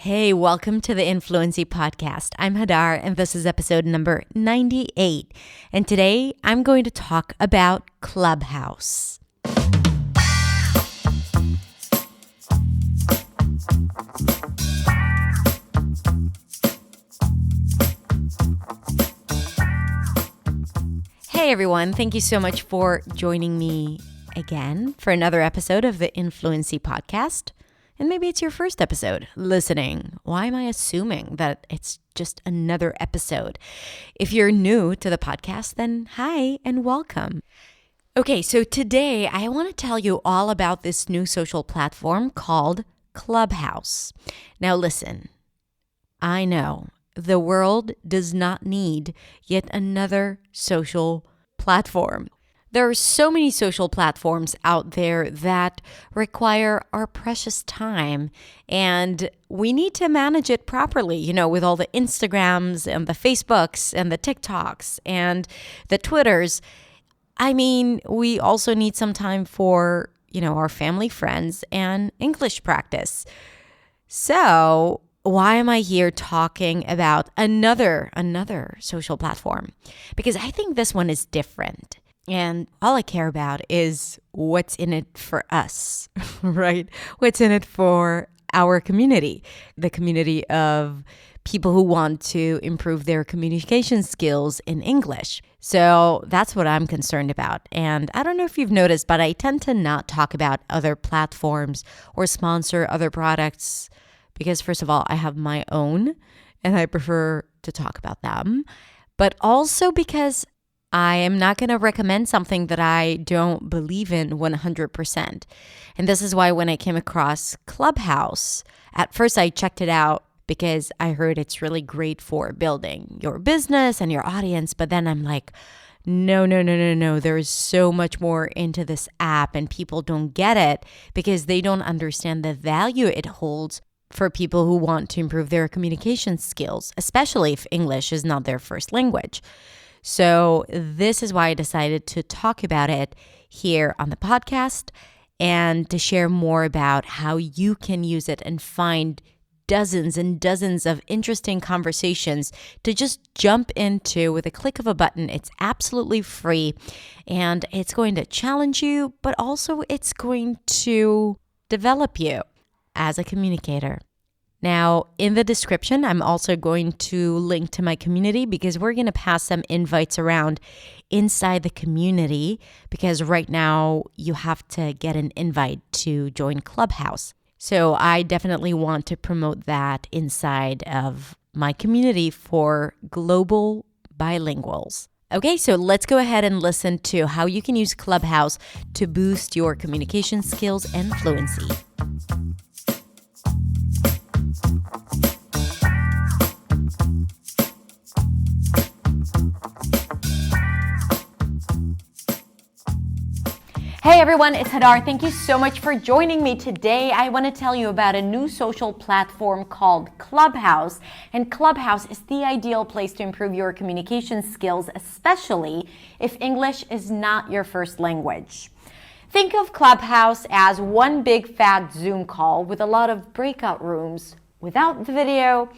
Hey, welcome to the Influency Podcast. I'm Hadar, and this is episode number 98. And today I'm going to talk about Clubhouse. Hey everyone, thank you so much for joining me again for another episode of the Influency Podcast. And maybe it's your first episode listening. Why am I assuming that it's just another episode? If you're new to the podcast, then hi and welcome. Okay, so today I want to tell you all about this new social platform called Clubhouse. Now listen, I know the world does not need yet another social platform. There are so many social platforms out there that require our precious time, and we need to manage it properly, with all the Instagrams and the Facebooks and the TikToks and the Twitters. I mean, we also need some time for, our family, friends, and English practice. So why am I here talking about another social platform? Because I think this one is different. And all I care about is what's in it for us, right? What's in it for our community, the community of people who want to improve their communication skills in English. So that's what I'm concerned about. And I don't know if you've noticed, but I tend to not talk about other platforms or sponsor other products because, first of all, I have my own and I prefer to talk about them. But also because I am not going to recommend something that I don't believe in 100%. And this is why when I came across Clubhouse, at first I checked it out because I heard it's really great for building your business and your audience. But then I'm like, no. There is so much more into this app and people don't get it because they don't understand the value it holds for people who want to improve their communication skills, especially if English is not their first language. So this is why I decided to talk about it here on the podcast and to share more about how you can use it and find dozens and dozens of interesting conversations to just jump into with a click of a button. It's absolutely free and it's going to challenge you, but also it's going to develop you as a communicator. Now, in the description, I'm also going to link to my community because we're going to pass some invites around inside the community because right now you have to get an invite to join Clubhouse. So I definitely want to promote that inside of my community for global bilinguals. Okay, so let's go ahead and listen to how you can use Clubhouse to boost your communication skills and fluency. Hey everyone, it's Hadar. Thank you so much for joining me today. I want to tell you about a new social platform called Clubhouse. And Clubhouse is the ideal place to improve your communication skills, especially if English is not your first language. Think of Clubhouse as one big fat Zoom call with a lot of breakout rooms without the video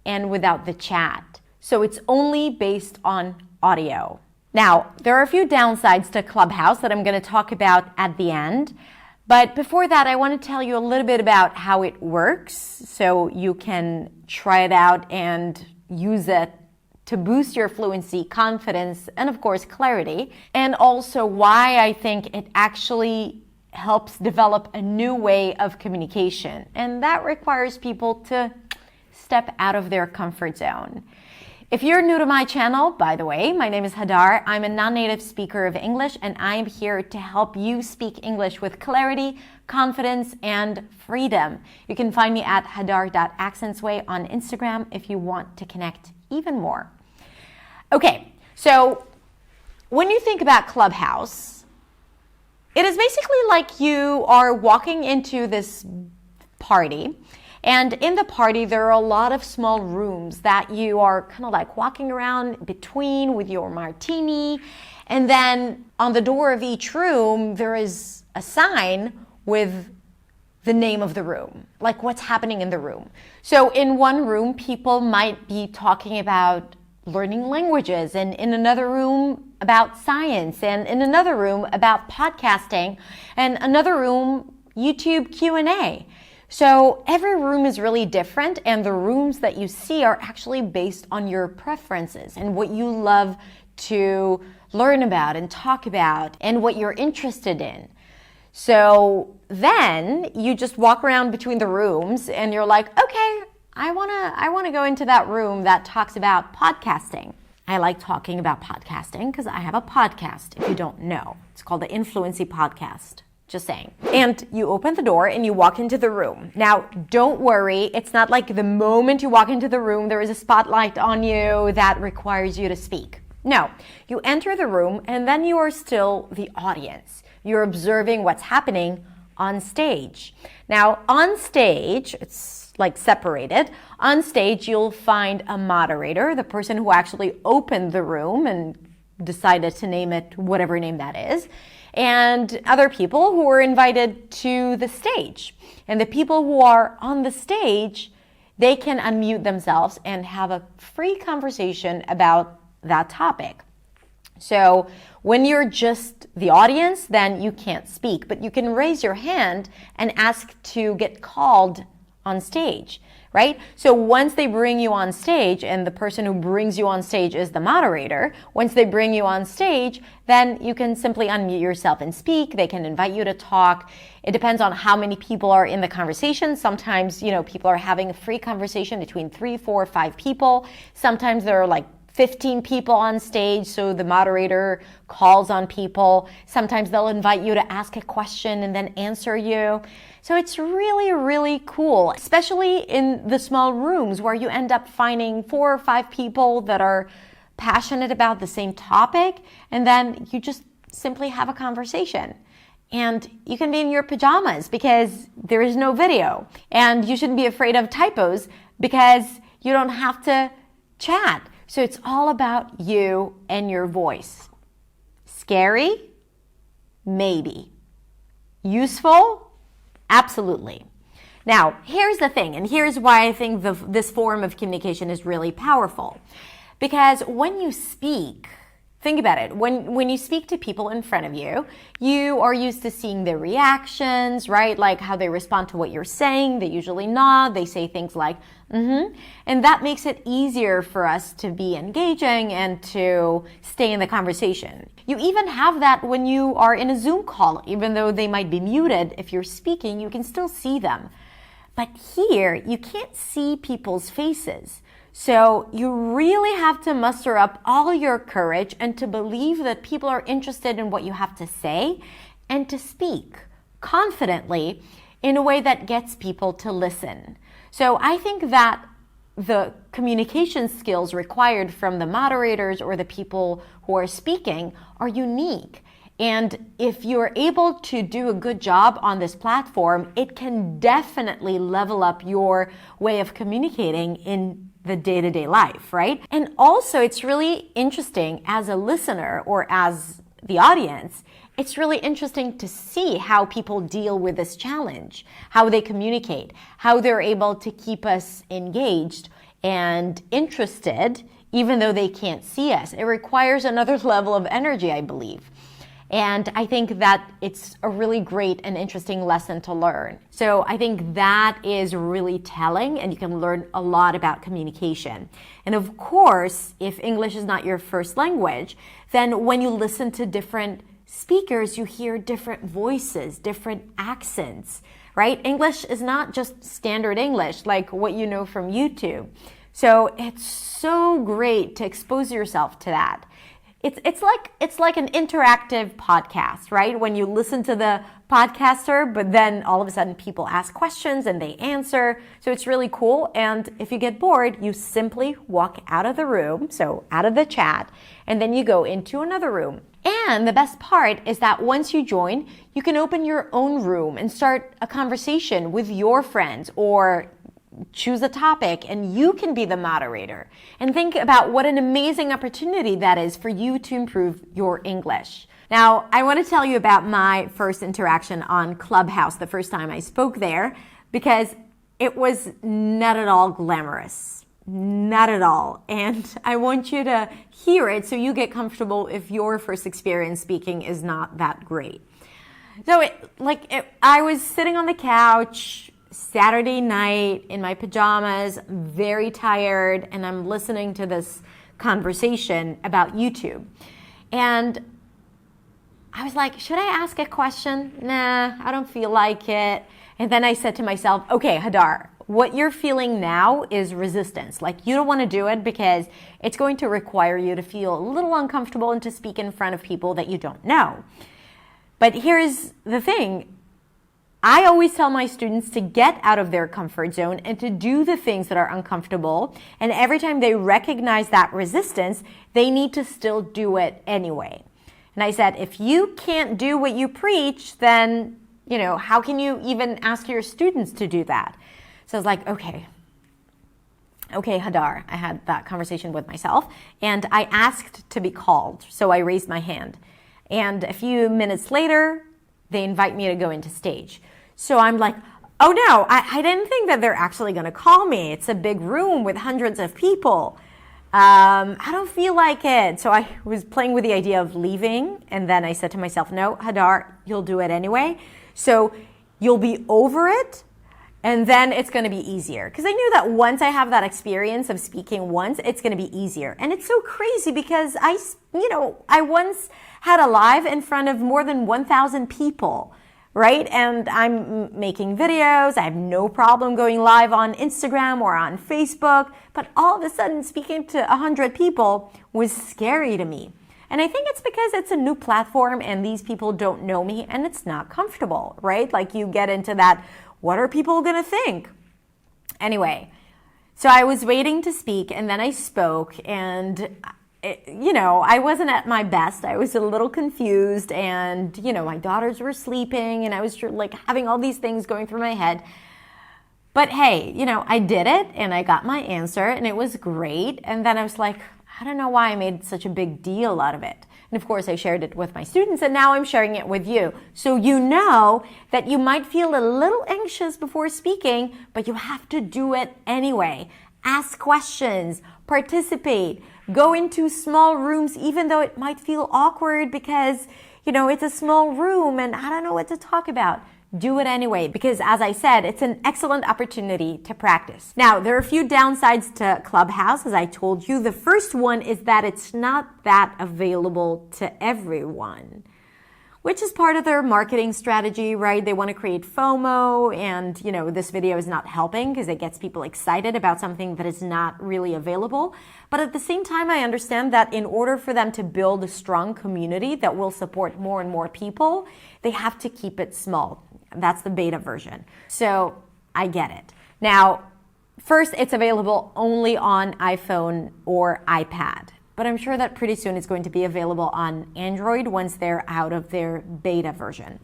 and without the chat. So it's only based on audio. Now, there are a few downsides to Clubhouse that I'm going to talk about at the end. But before that, I want to tell you a little bit about how it works so you can try it out and use it to boost your fluency, confidence, and of course, clarity. And also why I think it actually helps develop a new way of communication. And that requires people to step out of their comfort zone. If you're new to my channel, by the way, my name is Hadar. I'm a non-native speaker of English, and I'm here to help you speak English with clarity, confidence, and freedom. You can find me at hadar.accentsway on Instagram if you want to connect even more. Okay, so when you think about Clubhouse, it is basically like you are walking into this party. And in the party, there are a lot of small rooms that you are kind of like walking around between with your martini. And then on the door of each room, there is a sign with the name of the room, like what's happening in the room. So in one room, people might be talking about learning languages, and in another room about science, and in another room about podcasting, and another room YouTube Q&A. So every room is really different, and the rooms that you see are actually based on your preferences and what you love to learn about and talk about and what you're interested in. So then you just walk around between the rooms and you're like, okay, I want to go into that room that talks about podcasting. I like talking about podcasting because I have a podcast, if you don't know. It's called the Influency Podcast. Just saying. And you open the door and you walk into the room. Now, don't worry. It's not like the moment you walk into the room, there is a spotlight on you that requires you to speak. No, you enter the room and then you are still the audience. You're observing what's happening on stage. Now, on stage, it's like separated. On stage, you'll find a moderator, the person who actually opened the room and decided to name it whatever name that is, and other people who are invited to the stage. And the people who are on the stage, they can unmute themselves and have a free conversation about that topic. So when you're just the audience, then you can't speak, but you can raise your hand and ask to get called on stage, right? So once they bring you on stage, and the person who brings you on stage is the moderator, once they bring you on stage, then you can simply unmute yourself and speak. They can invite you to talk. It depends on how many people are in the conversation. Sometimes, people are having a free conversation between 3, 4, 5 people. Sometimes there are like 15 people on stage, so the moderator calls on people. Sometimes they'll invite you to ask a question and then answer you. So it's really, really cool, especially in the small rooms where you end up finding 4 or 5 people that are passionate about the same topic, and then you just simply have a conversation. And you can be in your pajamas because there is no video. And you shouldn't be afraid of typos because you don't have to chat. So it's all about you and your voice. Scary? Maybe. Useful? Absolutely. Now, here's the thing, and here's why I think this form of communication is really powerful. Because when you speak, think about it. When you speak to people in front of you, you are used to seeing their reactions, right? Like how they respond to what you're saying. They usually nod. They say things like, mm-hmm. And that makes it easier for us to be engaging and to stay in the conversation. You even have that when you are in a Zoom call. Even though they might be muted, if you're speaking, you can still see them. But here, you can't see people's faces. So you really have to muster up all your courage and to believe that people are interested in what you have to say and to speak confidently in a way that gets people to listen. So I think that the communication skills required from the moderators or the people who are speaking are unique. And if you're able to do a good job on this platform, it can definitely level up your way of communicating in the day-to-day life, right? And also, it's really interesting as a listener or as the audience, it's really interesting to see how people deal with this challenge, how they communicate, how they're able to keep us engaged and interested, even though they can't see us. It requires another level of energy, I believe. And I think that it's a really great and interesting lesson to learn. So I think that is really telling, and you can learn a lot about communication. And of course, if English is not your first language, then when you listen to different speakers, you hear different voices, different accents, right? English is not just standard English like what you know from YouTube. So it's so great to expose yourself to that. It's like an interactive podcast, right? When you listen to the podcaster, but then all of a sudden people ask questions and they answer. So it's really cool. And if you get bored, you simply walk out of the room, so out of the chat, and then you go into another room. And the best part is that once you join, you can open your own room and start a conversation with your friends or choose a topic and you can be the moderator. And think about what an amazing opportunity that is for you to improve your English. Now, I want to tell you about my first interaction on Clubhouse, the first time I spoke there, because it was not at all glamorous. Not at all. And I want you to hear it so you get comfortable if your first experience speaking is not that great. So I was sitting on the couch Saturday night in my pajamas, very tired, and I'm listening to this conversation about YouTube. And I was like, should I ask a question? Nah, I don't feel like it. And then I said to myself, okay, Hadar, what you're feeling now is resistance. Like, you don't want to do it because it's going to require you to feel a little uncomfortable and to speak in front of people that you don't know. But here's the thing. I always tell my students to get out of their comfort zone and to do the things that are uncomfortable. And every time they recognize that resistance, they need to still do it anyway. And I said, if you can't do what you preach, then, how can you even ask your students to do that? So I was like, okay, Hadar. I had that conversation with myself and I asked to be called. So I raised my hand. And a few minutes later, they invite me to go into stage. So I'm like, oh no, I didn't think that they're actually going to call me. It's a big room with hundreds of people. I don't feel like it. So I was playing with the idea of leaving. And then I said to myself, no, Hadar, you'll do it anyway. So you'll be over it. And then it's going to be easier. Because I knew that once I have that experience of speaking once, it's going to be easier. And it's so crazy because I once had a live in front of more than 1,000 people, right? And I'm making videos. I have no problem going live on Instagram or on Facebook. But all of a sudden, speaking to 100 people was scary to me. And I think it's because it's a new platform and these people don't know me and it's not comfortable, right? Like you get into that, what are people going to think? Anyway, so I was waiting to speak and then I spoke and, I wasn't at my best. I was a little confused and, my daughters were sleeping and I was having all these things going through my head. But hey, I did it and I got my answer and it was great. And then I was like, I don't know why I made such a big deal out of it. And of course, I shared it with my students and now I'm sharing it with you. So you know that you might feel a little anxious before speaking, but you have to do it anyway. Ask questions, participate, go into small rooms, even though it might feel awkward because, it's a small room and I don't know what to talk about. Do it anyway, because as I said, it's an excellent opportunity to practice. Now, there are a few downsides to Clubhouse, as I told you. The first one is that it's not that available to everyone, which is part of their marketing strategy, right? They want to create FOMO, and, this video is not helping because it gets people excited about something that is not really available. But at the same time, I understand that in order for them to build a strong community that will support more and more people, they have to keep it small. That's the beta version. So I get it. Now, first, it's available only on iPhone or iPad. But I'm sure that pretty soon it's going to be available on Android once they're out of their beta version.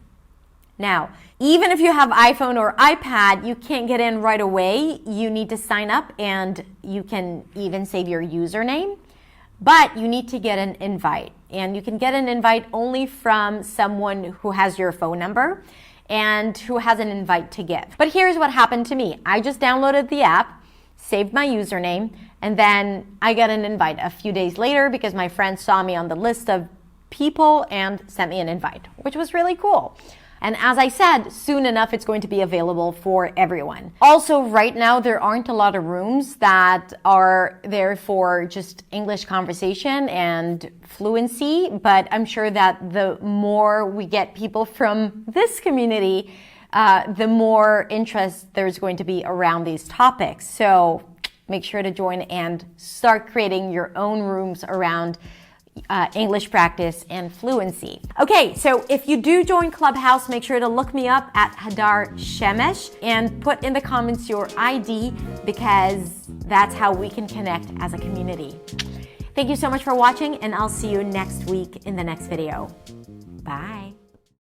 Now, even if you have iPhone or iPad, you can't get in right away. You need to sign up and you can even save your username. But you need to get an invite. And you can get an invite only from someone who has your phone number and who has an invite to give. But here's what happened to me. I just downloaded the app, saved my username, and then I got an invite a few days later because my friend saw me on the list of people and sent me an invite, which was really cool. And as I said, soon enough, it's going to be available for everyone. Also, right now, there aren't a lot of rooms that are there for just English conversation and fluency, but I'm sure that the more we get people from this community, the more interest there's going to be around these topics. So make sure to join and start creating your own rooms around English practice and fluency. Okay, so if you do join Clubhouse, make sure to look me up at Hadar Shemesh and put in the comments your ID because that's how we can connect as a community. Thank you so much for watching and I'll see you next week in the next video. Bye.